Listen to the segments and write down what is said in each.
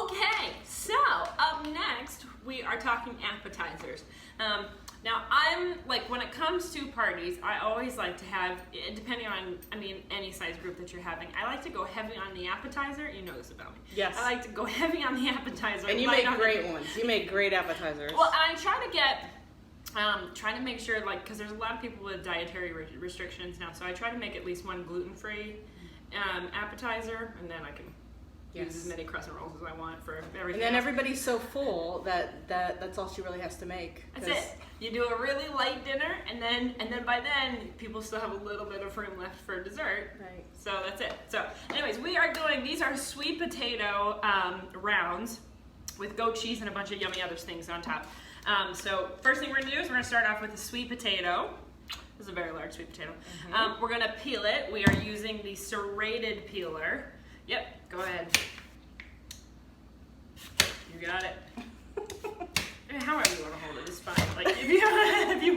Okay, so up next we are talking appetizers. Now I'm like, when it comes to parties, I always like to have, depending on, any size group that you're having, I like to go heavy on the appetizer. You know this about me. Yes. I like to go heavy on the appetizer. And you make great ones. You make great appetizers. Well, I try to get, trying to make sure, like, because there's a lot of people with dietary restrictions now, so I try to make at least one gluten-free appetizer, and then I can use as many crescent rolls as I want for everything. And then else. everybody's so full that's all she really has to make. That's it. You do a really light dinner, and then by then people still have a little bit of room left for dessert. Right. So that's it. So, anyways, we are doing, these are sweet potato rounds with goat cheese and a bunch of yummy other things on top. So first thing we're gonna do is we're gonna start off with a sweet potato. This is a very large sweet potato. We're gonna peel it. We are using the serrated peeler. Yep, go ahead. You got it. However you want to hold it, it's fine. Like if you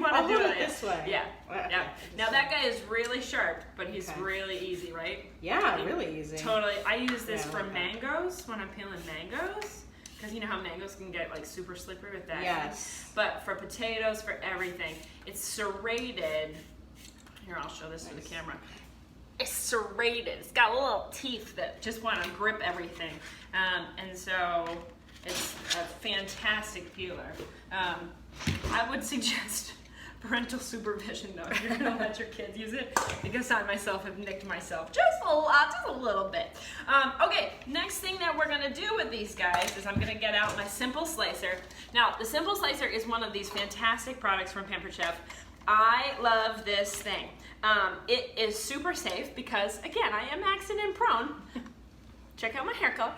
want to do it this way. Yeah, yeah. Now that guy is really sharp, but he's really easy, right? Yeah, really easy. Totally. I use this for mangoes when I'm peeling mangoes, because you know how mangoes can get like super slippery with that. Yes. But for potatoes, for everything, it's serrated. Here, I'll show this to the camera. It's serrated. It's got little teeth that just want to grip everything, and so it's a fantastic peeler. I would suggest parental supervision though if you're going to let your kids use it, because I myself have nicked myself just a little bit. Okay, next thing that we're going to do with these guys is I'm going to get out my Simple Slicer. Now, the Simple Slicer is one of these fantastic products from Pampered Chef. I love this thing. It is super safe because, again, I am accident prone. Check out my hair color.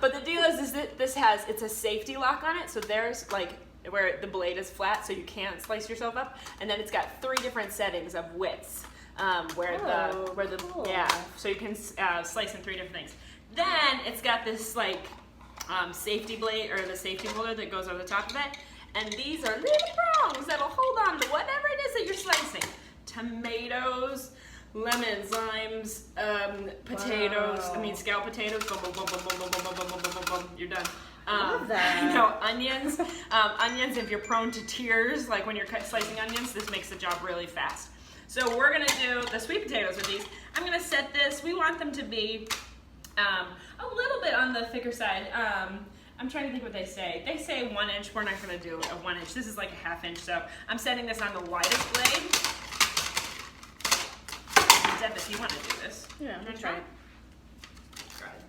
But the deal is that it's a safety lock on it. So there's like where the blade is flat, so you can't slice yourself up. And then it's got 3 different settings of widths, so you can slice in 3 different things. Then it's got this like safety blade, or the safety holder that goes over the top of it. And these are little prongs that'll hold on to whatever it is that you're slicing. Tomatoes, lemons, limes, potatoes, scalloped potatoes, boom, boom, boom, boom, boom, boom, boom, boom, boom, boom, boom, you're done. Love that. You know, onions. Onions, if you're prone to tears, like when you're slicing onions, this makes the job really fast. So we're gonna do the sweet potatoes with these. I'm gonna set this, we want them to be a little bit on the thicker side. I'm trying to think what they say. They say 1 inch. We're not going to do a 1 inch. This is like a 1/2 inch. So I'm setting this on the widest blade. Deb, if you want to do this. Yeah, I'm going to try it. Try it.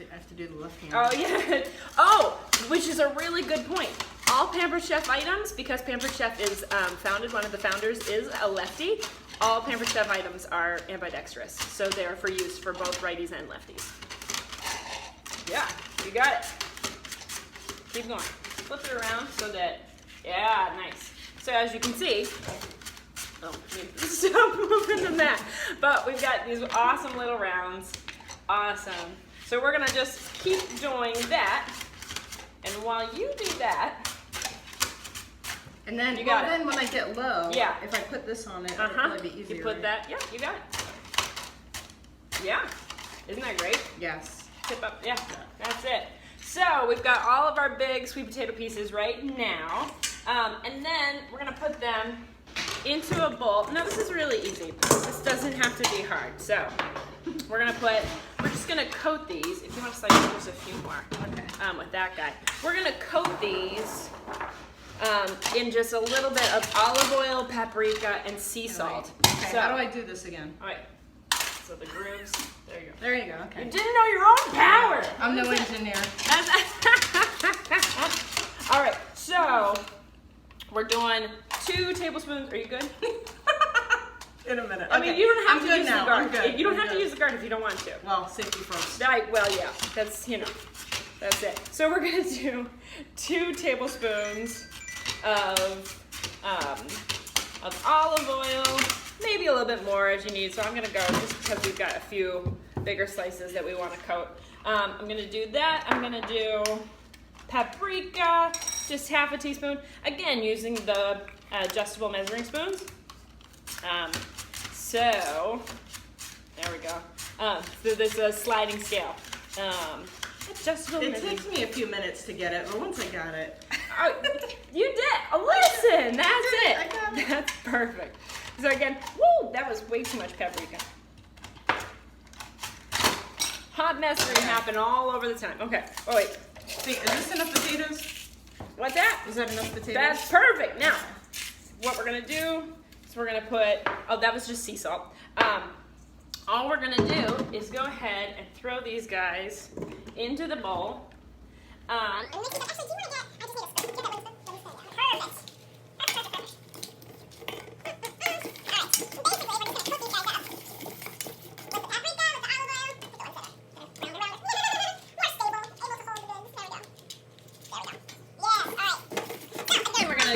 I have to do the left hand. Oh, yeah. Oh, which is a really good point. All Pampered Chef items, because Pampered Chef is founded, one of the founders is a lefty, all Pampered Chef items are ambidextrous. So they're for use for both righties and lefties. Yeah, you got it. Keep going. Flip it around so that, yeah, nice. So as you can see, stop moving the mat. But we've got these awesome little rounds. Awesome. So we're gonna just keep doing that. And while you do that, and then, then when I get low, if I put this on it, it'll probably be easier. You put that, yeah, you got it. Yeah, isn't that great? Yes. Tip up, yeah, that's it. So we've got all of our big sweet potato pieces right now, and then we're gonna put them into a bowl. Now this is really easy. This doesn't have to be hard. So we're just gonna coat these. If you want to slice, there's a few more. Okay. With that guy, we're gonna coat these in just a little bit of olive oil, paprika, and sea salt. Okay. So how do I do this again? All right. So the grooves. There you go. There you go. Okay. You didn't know your own power. I'm no engineer. All right. So we're doing 2 tablespoons. Are you good? In a minute. I mean, you don't have to use the guard. I'm good. You don't have to use the guard if you don't want to. Well, safety first. Right. Well, yeah. That's that's it. So we're gonna do 2 tablespoons of olive oil. Maybe a little bit more as you need. So I'm gonna go just because we've got a few bigger slices that we want to coat. I'm gonna do that. I'm gonna do paprika, just 1/2 teaspoon. Again, using the adjustable measuring spoons. So there we go. So there's a sliding scale. Adjustable It mitten. takes me a few minutes to get it, but once I got it. Oh, you did. Listen, that's it. I got it. That's perfect. So again, woo, that was way too much paprika. Hot messery happen all over the time. Okay. Oh wait. Wait, is this enough potatoes? What's that? Is that enough potatoes? That's perfect. Now, what we're gonna do is we're gonna put. Oh, that was just sea salt. All we're gonna do is go ahead and throw these guys into the bowl.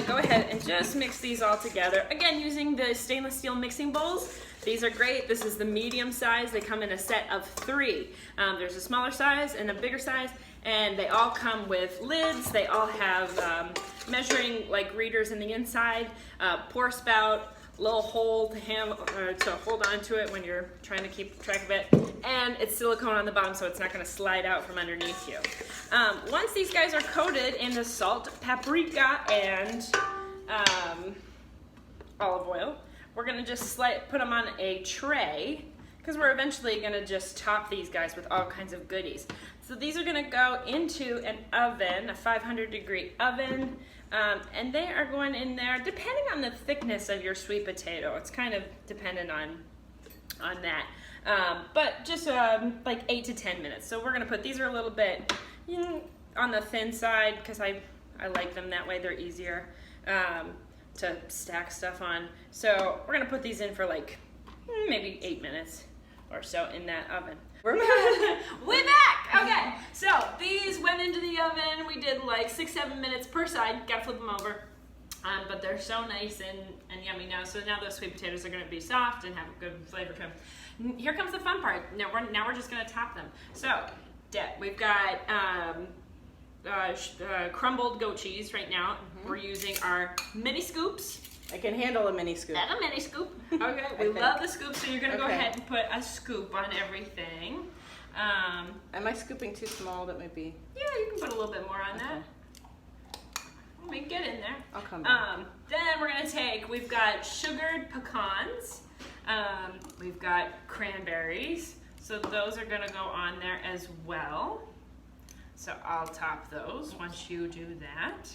Go ahead and just mix these all together. Again, using the stainless steel mixing bowls. These are great. This is the medium size. They come in a set of 3. There's a smaller size and a bigger size, and they all come with lids. They all have measuring like readers in the inside, pour spout, little hole to hold on to it when you're trying to keep track of it, and it's silicone on the bottom so it's not going to slide out from underneath you. Once these guys are coated in the salt, paprika, and olive oil, we're going to just put them on a tray because we're eventually going to just top these guys with all kinds of goodies. So these are going to go into an oven, a 500-degree oven, and they are going in there, depending on the thickness of your sweet potato. It's kind of dependent on that. But just like 8 to 10 minutes. So we're going to put, these are a little bit on the thin side because I like them that way. They're easier to stack stuff on. So we're going to put these in for like maybe 8 minutes or so in that oven. We're back. We're back. Okay, so these went into the oven. We did like 6-7 minutes per side. Gotta flip them over. But they're so nice and yummy now. So now those sweet potatoes are gonna be soft and have a good flavor to them. Here comes the fun part. Now we're just gonna top them. So, we've got crumbled goat cheese right now. Mm-hmm. We're using our mini scoops. I can handle a mini scoop. And a mini scoop. Okay, we love the scoop, so you're gonna go ahead and put a scoop on everything. Am I scooping too small? That might be. Yeah, you can put a little bit more on that. Let me get in there. I'll come back. Then we're gonna we've got sugared pecans. We've got cranberries. So those are gonna go on there as well. So I'll top those once you do that.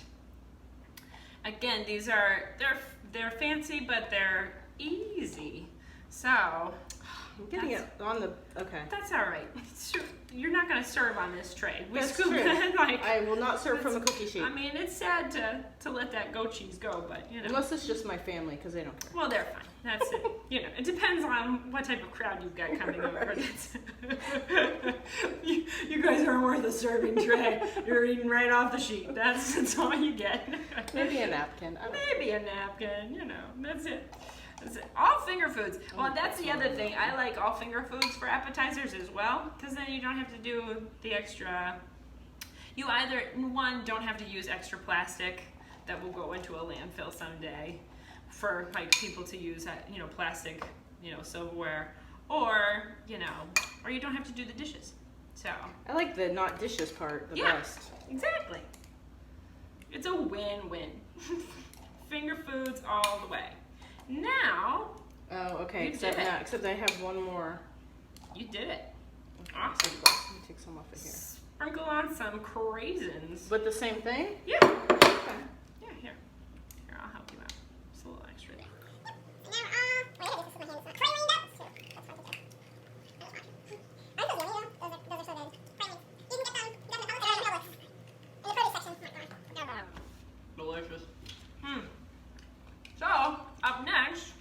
Again, these are, they're fancy, but they're easy. So, I'm getting it on the, okay. That's all right. You're not going to serve on this tray. That's true. I will not serve from a cookie sheet. I mean, it's sad to let that goat cheese go, but you know. Unless it's just my family, because they don't care. Well, they're fine. That's it. You know, it depends on what type of crowd you've got coming over. You guys aren't worth a serving tray. You're eating right off the sheet. That's all you get. Maybe a napkin. Maybe a napkin. You know, that's it. All finger foods. Well, that's the other thing. I like all finger foods for appetizers as well, because then you don't have to do the extra. You either, one, don't have to use extra plastic that will go into a landfill someday for like people to use, you know, plastic, you know, silverware, or you don't have to do the dishes. So I like the not dishes part the best. Exactly. It's a win-win. Finger foods all the way. Now. Oh, okay. Except I have one more. You did it. Awesome. Let me take some off of here. Sprinkle on some craisins. With the same thing? Yeah. Okay. Yeah, here. Here, I'll help you out. Just a little extra. Delicious. So, up next,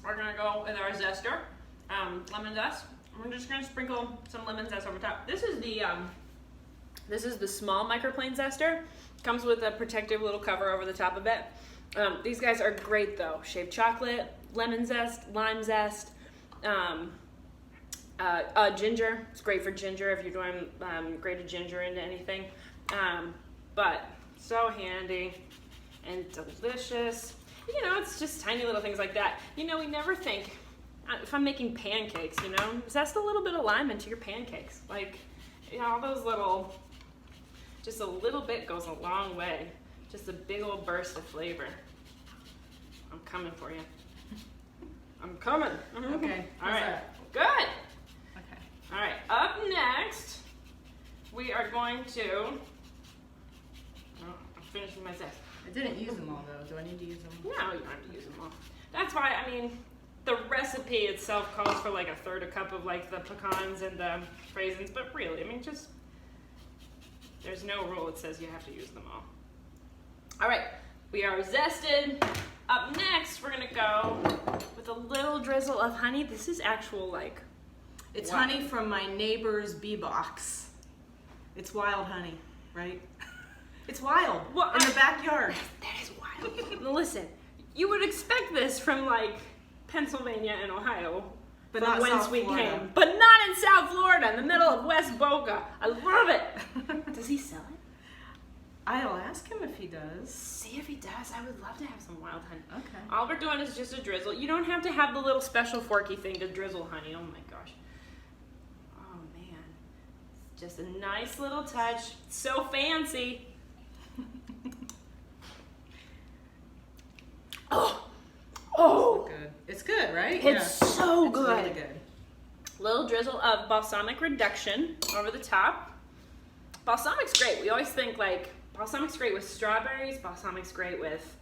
we're gonna go with our zester, lemon zest. We're just gonna sprinkle some lemon zest over top. This is the small microplane zester. Comes with a protective little cover over the top of it. These guys are great though. Shaved chocolate, lemon zest, lime zest, ginger. It's great for ginger if you're doing grated ginger into anything. But so handy and delicious. You know, it's just tiny little things like that. You know, we never think, if I'm making pancakes, you know, zest a little bit of lime into your pancakes. Like, Yeah, all those little, just a little bit goes a long way. Just a big old burst of flavor. I'm coming for you. I'm coming. Okay. All right. Good. Okay. All right. Up next, we are going to. Oh, I'm finishing my zest. I didn't use them all though. Do I need to use them? No, you don't have to use them all. That's why, I mean, the recipe itself calls for like 1/3 cup of like the pecans and the raisins, but really, I mean, just, there's no rule that says you have to use them all. All right, we are zested. Up next, we're gonna go with a little drizzle of honey. This is actual like... It's honey from my neighbor's bee box. It's wild honey, right? It's wild, in the backyard. That is wild. Now listen, you would expect this from like Pennsylvania and Ohio, but not whence South we Florida. came, but not in South Florida, in the middle of West Boca. I love it. Does he sell it? I'll ask him if he does. See if he does. I would love to have some wild honey. Okay. All we're doing is just a drizzle. You don't have to have the little special forky thing to drizzle honey. Oh my gosh. Oh man. Just a nice little touch. So fancy. Oh. Oh. Good. It's good, right? It's so it's good. Really good. Little drizzle of balsamic reduction over the top. Balsamic's great. We always think like balsamic's great with strawberries. Balsamic's great with,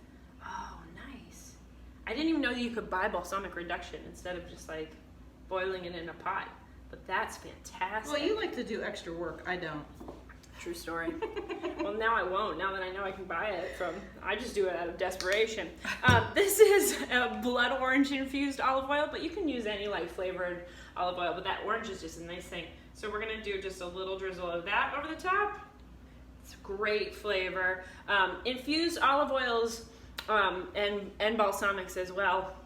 oh, nice. I didn't even know that you could buy balsamic reduction instead of just like boiling it in a pot. But that's fantastic. Well, you like to do extra work. I don't. True story. Well, now I won't. Now that I know I can buy it from, I just do it out of desperation. This is a blood orange infused olive oil, but you can use any like flavored olive oil, but that orange is just a nice thing. So we're gonna do just a little drizzle of that over the top. It's great flavor. Infused olive oils and balsamics as well.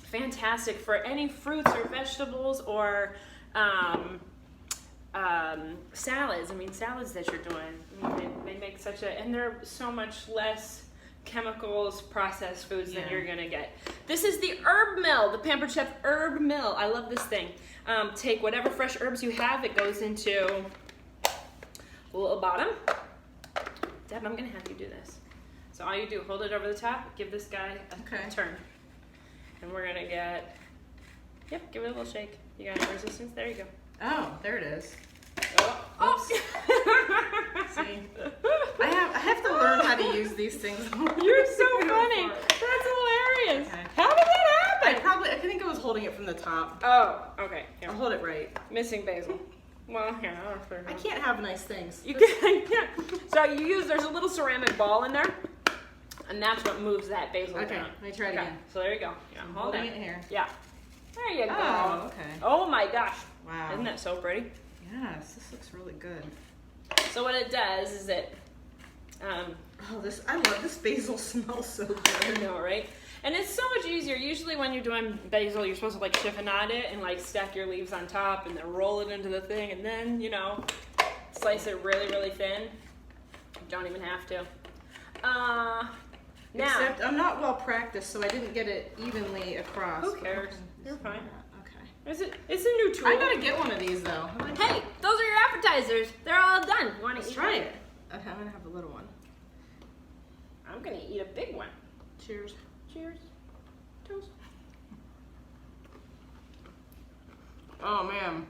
Fantastic for any fruits or vegetables or salads. I mean, salads that you're doing. I mean, they make such a, and they're so much less chemicals, processed foods than you're gonna get. This is the Herb Mill, the Pampered Chef Herb Mill. I love this thing. Take whatever fresh herbs you have. It goes into a little bottom. Deb, I'm gonna have you do this. So all you do, hold it over the top, give this guy a turn. And we're gonna get, yep, give it a little shake. You got any resistance? There you go. Oh, there it is. Oh. See, I have to learn how to use these things. You're so funny. That's hilarious. Okay. How did that happen? I think I was holding it from the top. Oh, okay. Here. I'll hold it right. Missing basil. Well, here, I can't have nice things. You can't. So you use, there's a little ceramic ball in there, and that's what moves that basil down. Okay, let me try it again. So there you go. Yeah, I'm hold holding it here. Yeah. There you go. Oh, okay. Oh my gosh. Wow. Isn't that so pretty? Yes, this looks really good. So what it does is it, I love this basil smells so good. I know, right? And it's so much easier. Usually when you're doing basil, you're supposed to like chiffonade it and like stack your leaves on top and then roll it into the thing and then, you know, slice it really, really thin. You don't even have to. Now, except I'm not well practiced, so I didn't get it evenly across. Who cares? You're fine. Okay. It's a new tool. I gotta get one of these though. Hey, those are your appetizers. They're all done. You want to eat try one? it? Okay, I'm gonna have a little one. I'm gonna eat a big one. Cheers. Cheers. Toast. Oh man.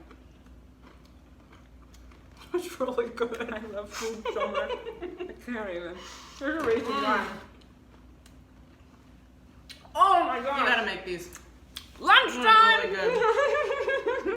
It's really good. I love food so much. I can't even. There's a reason why. Oh my god. You gotta make these. Lunchtime! Really good.